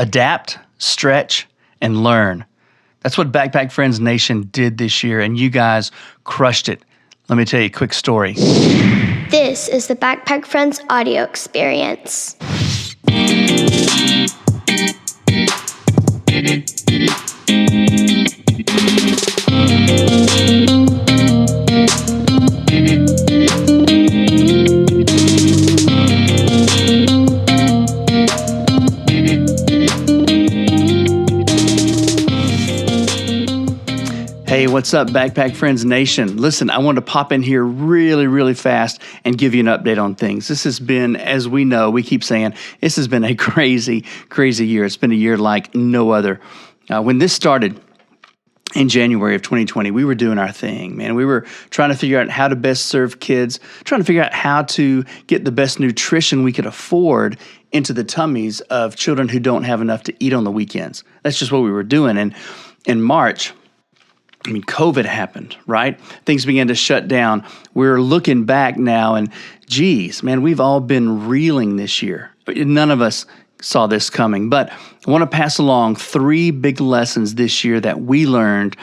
Adapt, stretch, and learn. That's what Backpack Friends Nation did this year, and you guys crushed it. Let me tell you a quick story. This is the Backpack Friends audio experience. Hey, what's up, Backpack Friends Nation? Listen, I wanted to pop in here really fast and give you an update on things. This has been, as we know, we keep saying, this has been a crazy year. It's been a year like no other. When this started in January of 2020, we were doing our thing, man. We were trying to figure out how to best serve kids, trying to figure out how to get the best nutrition we could afford into the tummies of children who don't have enough to eat on the weekends. That's just what we were doing. And in March, COVID happened, right? Things began to shut down. We're looking back now and geez, man, we've all been reeling this year. None of us saw this coming, but I want to pass along 3 big lessons this year that we learned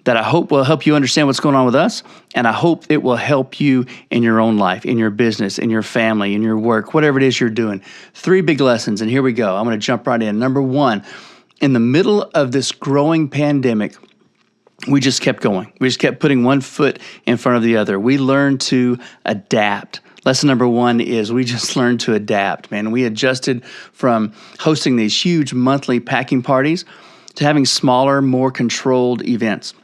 that I hope will help you understand what's going on with us, and I hope it will help you in your own life, in your business, in your family, in your work, whatever it is you're doing. 3 big lessons, and here we go. I'm going to jump right in. Number 1, in the middle of this growing pandemic, we just kept going. We just kept putting one foot in front of the other. We learned to adapt. Lesson number 1 is we just learned to adapt, man. We adjusted from hosting these huge monthly packing parties to having smaller, more controlled events.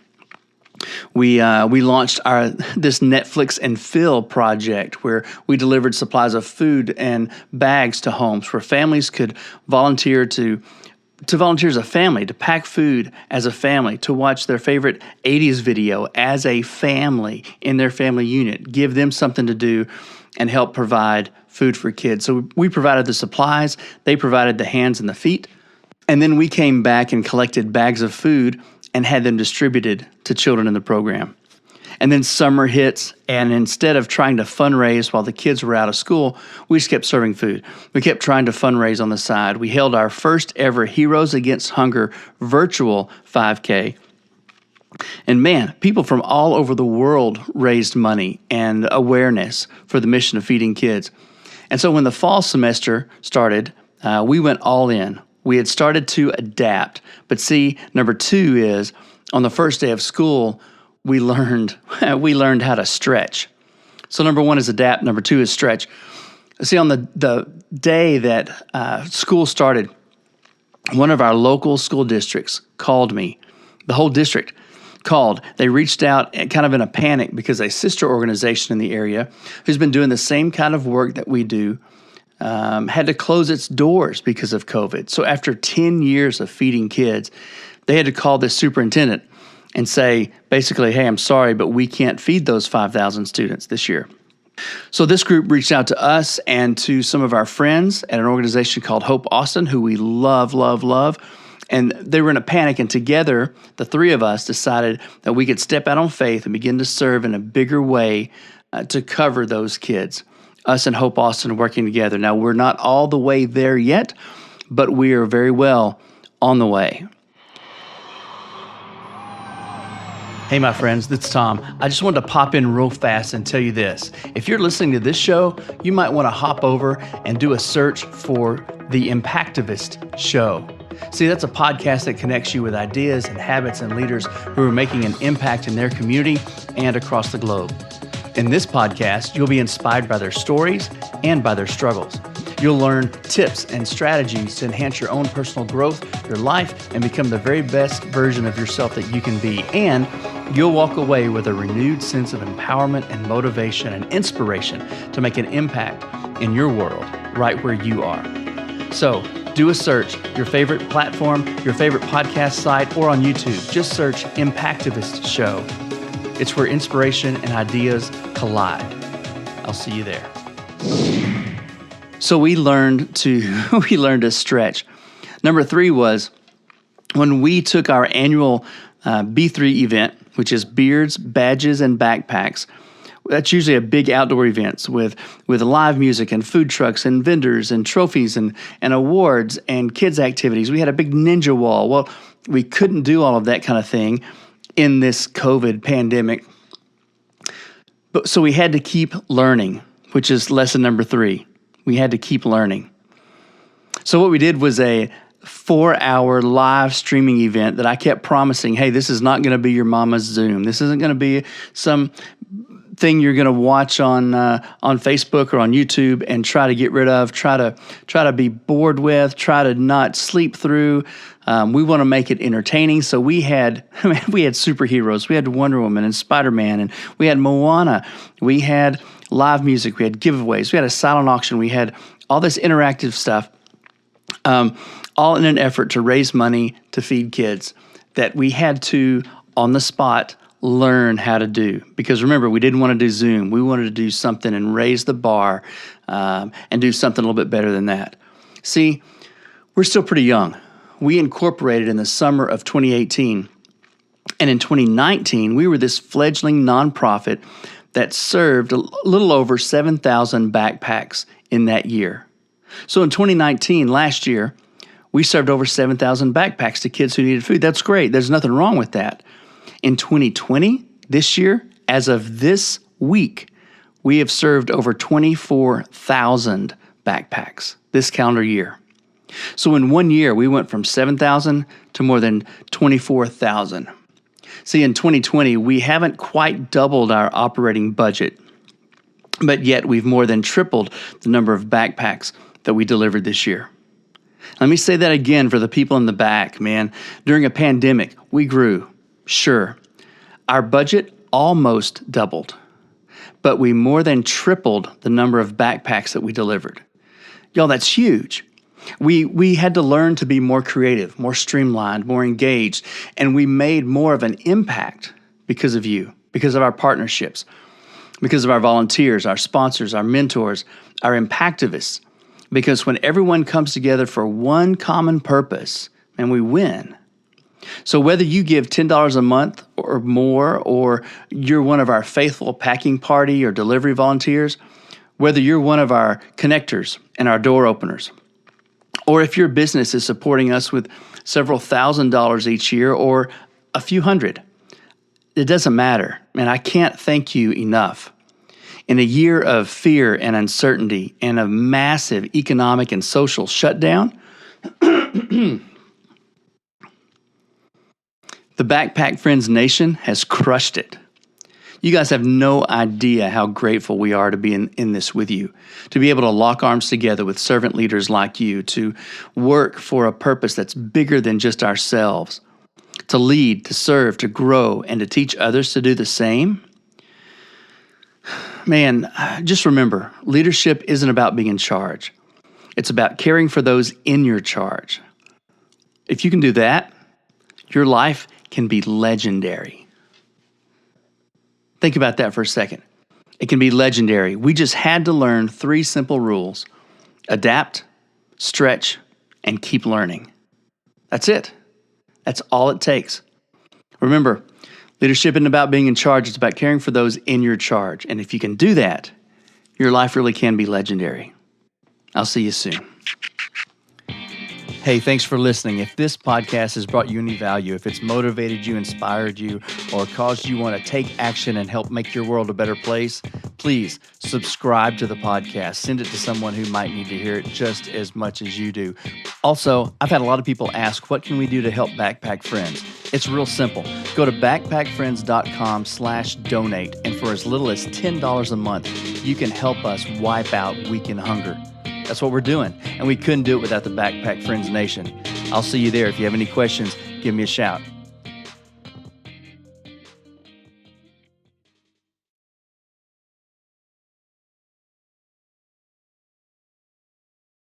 We launched this Netflix and Fill project where we delivered supplies of food and bags to homes where families could volunteer to volunteer as a family, to pack food as a family, to watch their favorite 80s video as a family in their family unit, give them something to do, and help provide food for kids. So we provided the supplies, they provided the hands and the feet, and then we came back and collected bags of food and had them distributed to children in the program. And then summer hits, and instead of trying to fundraise while the kids were out of school, we just kept serving food. We kept trying to fundraise on the side. We held our first ever Heroes Against Hunger virtual 5K. And man, people from all over the world raised money and awareness for the mission of feeding kids. And so when the fall semester started, we went all in. We had started to adapt. But see, number 2 is on the first day of school, we learned how to stretch. So number 1 is adapt. Number 2 is stretch. See, on the day that school started, one of our local school districts called me. The whole district called. They reached out kind of in a panic because a sister organization in the area who's been doing the same kind of work that we do had to close its doors because of COVID. So after 10 years of feeding kids, they had to call this superintendent and say, basically, hey, I'm sorry, but we can't feed those 5,000 students this year. So this group reached out to us and to some of our friends at an organization called Hope Austin, who we love. And they were in a panic, and together, the 3 of us decided that we could step out on faith and begin to serve in a bigger way to cover those kids. Us and Hope Austin working together. Now, we're not all the way there yet, but we are very well on the way. Hey, my friends, this is Tom. I just wanted to pop in real fast and tell you this. If you're listening to this show, you might want to hop over and do a search for the Impactivist Show. See, that's a podcast that connects you with ideas and habits and leaders who are making an impact in their community and across the globe. In this podcast, you'll be inspired by their stories and by their struggles. You'll learn tips and strategies to enhance your own personal growth, your life, and become the very best version of yourself that you can be. And you'll walk away with a renewed sense of empowerment and motivation and inspiration to make an impact in your world right where you are. So do a search, your favorite platform, your favorite podcast site, or on YouTube. Just search Impactivist Show. It's where inspiration and ideas collide. I'll see you there. So we learned to stretch. Number 3 was when we took our annual B3 event, which is beards, badges, and backpacks. That's usually a big outdoor events with live music and food trucks and vendors and trophies and awards and kids activities. We had a big ninja wall. Well, we couldn't do all of that kind of thing in this COVID pandemic. So we had to keep learning, which is lesson number 3. We had to keep learning. So what we did was a 4-hour live streaming event that I kept promising, hey, this is not going to be your mama's Zoom. This isn't going to be some thing you're going to watch on Facebook or on YouTube and try to get rid of, try to be bored with, try to not sleep through. We want to make it entertaining. So we had superheroes. We had Wonder Woman and Spider-Man, and we had Moana. We had live music. We had giveaways. We had a silent auction. We had all this interactive stuff, all in an effort to raise money to feed kids that we had to, on the spot, learn how to do. Because remember, we didn't want to do Zoom. We wanted to do something and raise the bar and do something a little bit better than that. See, we're still pretty young. We incorporated in the summer of 2018. And in 2019, we were this fledgling nonprofit that served a little over 7,000 backpacks in that year. So in 2019, last year, we served over 7,000 backpacks to kids who needed food. That's great. There's nothing wrong with that. In 2020, this year, as of this week, we have served over 24,000 backpacks this calendar year. So in 1 year, we went from 7,000 to more than 24,000. See, in 2020, we haven't quite doubled our operating budget, but yet we've more than tripled the number of backpacks that we delivered this year. Let me say that again for the people in the back, man. During a pandemic, we grew. Sure, our budget almost doubled, but we more than tripled the number of backpacks that we delivered. Y'all, that's huge. We had to learn to be more creative, more streamlined, more engaged, and we made more of an impact because of you, because of our partnerships, because of our volunteers, our sponsors, our mentors, our impactivists, because when everyone comes together for one common purpose, and we win. So whether you give $10 a month or more, or you're one of our faithful packing party or delivery volunteers, whether you're one of our connectors and our door openers, or if your business is supporting us with several $1,000s each year or a few hundred, it doesn't matter. And I can't thank you enough. In a year of fear and uncertainty and a massive economic and social shutdown, the Backpack Friends Nation has crushed it. You guys have no idea how grateful we are to be in this with you, to be able to lock arms together with servant leaders like you, to work for a purpose that's bigger than just ourselves, to lead, to serve, to grow, and to teach others to do the same. Man, just remember, leadership isn't about being in charge. It's about caring for those in your charge. If you can do that, your life can be legendary. Think about that for a second. It can be legendary. We just had to learn 3 simple rules: adapt, stretch, and keep learning. That's it. That's all it takes. Remember, leadership isn't about being in charge. It's about caring for those in your charge. And if you can do that, your life really can be legendary. I'll see you soon. Hey, thanks for listening. If this podcast has brought you any value, if it's motivated you, inspired you, or caused you want to take action and help make your world a better place, please subscribe to the podcast. Send it to someone who might need to hear it just as much as you do. Also, I've had a lot of people ask, what can we do to help Backpack Friends? It's real simple. Go to backpackfriends.com/donate, and for as little as $10 a month, you can help us wipe out weekend hunger. That's what we're doing, and we couldn't do it without the Backpack Friends Nation. I'll see you there. If you have any questions, give me a shout.